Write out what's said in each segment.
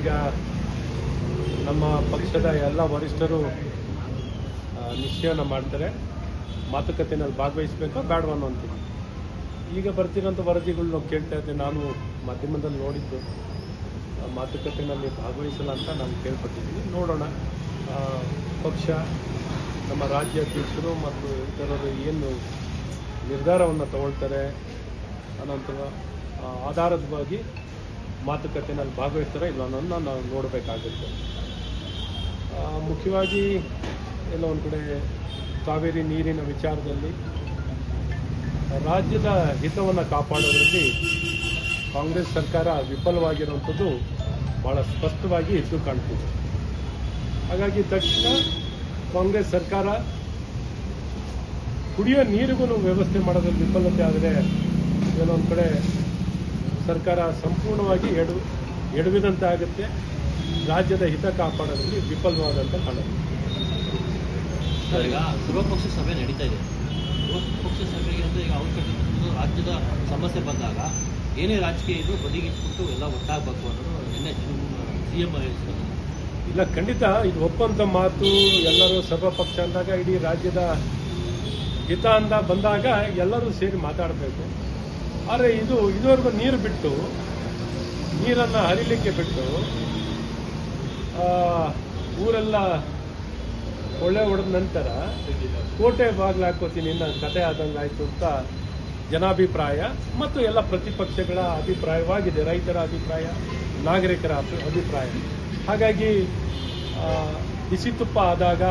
ಈಗ ನಮ್ಮ ಪಕ್ಷದ ಎಲ್ಲ ವರಿಷ್ಠರು ನಿಶ್ಚಯನ ಮಾಡ್ತಾರೆ, ಮಾತುಕತೆಯಲ್ಲಿ ಭಾಗವಹಿಸಬೇಕಾ ಬೇಡವಾ ಅನ್ನೋಂಥದ್ದು. ಈಗ ಬರ್ತಿರೋಂಥ ವರದಿಗಳು ನಾವು ಕೇಳ್ತಾ ಇದ್ದೆ, ನಾನು ಮಾಧ್ಯಮದಲ್ಲಿ ನೋಡಿದ್ದು, ಮಾತುಕತೆಯಲ್ಲಿ ಭಾಗವಹಿಸಲ್ಲ ಅಂತ ನಾನು ಕೇಳ್ಪಟ್ಟಿದ್ದೀನಿ. ನೋಡೋಣ, ಪಕ್ಷ ನಮ್ಮ ರಾಜ್ಯ ಅಧ್ಯಕ್ಷರು ಮತ್ತು ಇತರರು ಏನು ನಿರ್ಧಾರವನ್ನು ತಗೊಳ್ತಾರೆ ಅನ್ನೋಂಥ ಆಧಾರವಾಗಿ ಮಾತುಕತೆಯಲ್ಲಿ ಭಾಗವಹಿಸ್ತಾರೆ ಇಲ್ಲ ಅನ್ನೋದನ್ನ ನಾವು ನೋಡಬೇಕಾಗುತ್ತೆ. ಮುಖ್ಯವಾಗಿ ಎಲ್ಲ ಒಂದು ಕಡೆ ಕಾವೇರಿ ನೀರಿನ ವಿಚಾರದಲ್ಲಿ ರಾಜ್ಯದ ಹಿತವನ್ನು ಕಾಪಾಡೋದ್ರಲ್ಲಿ ಕಾಂಗ್ರೆಸ್ ಸರ್ಕಾರ ವಿಫಲವಾಗಿರುವಂಥದ್ದು ಭಾಳ ಸ್ಪಷ್ಟವಾಗಿ ಎದ್ದು ಕಾಣ್ತಿದೆ. ಹಾಗಾಗಿ ತಕ್ಷಣ ಕಾಂಗ್ರೆಸ್ ಸರ್ಕಾರ ಕುಡಿಯೋ ನೀರಿಗೂ ವ್ಯವಸ್ಥೆ ಮಾಡೋದ್ರಲ್ಲಿ ವಿಫಲತೆ ಆದರೆ ಕೆಲವೊಂದು ಕಡೆ ಸರ್ಕಾರ ಸಂಪೂರ್ಣವಾಗಿ ಎಡವಿದಂತೆ ಆಗುತ್ತೆ, ರಾಜ್ಯದ ಹಿತ ಕಾಪಾಡೋದ್ರಲ್ಲಿ ವಿಫಲವಾದಂತ ಕಾಣುತ್ತೆ. ಸರ್, ಈಗ ಸರ್ವಪಕ್ಷ ಸಭೆ ನಡೀತಾ ಇದೆ. ಸರ್ವಪಕ್ಷ ಸಭೆಗೆ ಅಂದರೆ ಈಗ ಅವಶ್ಯಕತೆ ರಾಜ್ಯದ ಸಮಸ್ಯೆ ಬಂದಾಗ ಏನೇ ರಾಜಕೀಯ ಇದ್ರೂ ಬದಿಗಿಟ್ಬಿಟ್ಟು ಎಲ್ಲ ಒಟ್ಟಾಗಬೇಕು ಅನ್ನೋದು ನಿನ್ನೆ ಸಿಎಂ ಹೇಳ್ತಾರೆ. ಇಲ್ಲ, ಖಂಡಿತ ಇದು ಒಪ್ಪಂತ ಮಾತು. ಎಲ್ಲರೂ ಸರ್ವಪಕ್ಷ ಅಂದಾಗ ಇಡೀ ರಾಜ್ಯದ ಹಿತ ಅಂತ ಬಂದಾಗ ಎಲ್ಲರೂ ಸೇರಿ ಮಾತಾಡಬೇಕು. ಆದರೆ ಇದುವರೆಗೂ ನೀರು ಬಿಟ್ಟು, ನೀರನ್ನು ಹರಿಲಿಕ್ಕೆ ಬಿಟ್ಟು ಊರೆಲ್ಲ ಒಳ್ಳೆ ಹೊಡೆದ ನಂತರ ಕೋಟೆ ಬಾಗಿಲು ಹಾಕೋತೀನಿ ನನ್ನ ಕತೆ ಆದಂಗೆ ಆಯಿತು ಅಂತ ಜನಾಭಿಪ್ರಾಯ ಮತ್ತು ಎಲ್ಲ ಪ್ರತಿಪಕ್ಷಗಳ ಅಭಿಪ್ರಾಯವಾಗಿದೆ, ರೈತರ ಅಭಿಪ್ರಾಯ, ನಾಗರಿಕರ ಅಭಿಪ್ರಾಯ. ಹಾಗಾಗಿ ಬಿಸಿ ತುಪ್ಪ ಆದಾಗ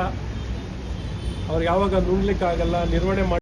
ಅವ್ರು ಯಾವಾಗ ನುಂಗ್ಲಿಕ್ಕಾಗಲ್ಲ, ನಿರ್ವಹಣೆ ಮಾಡಿ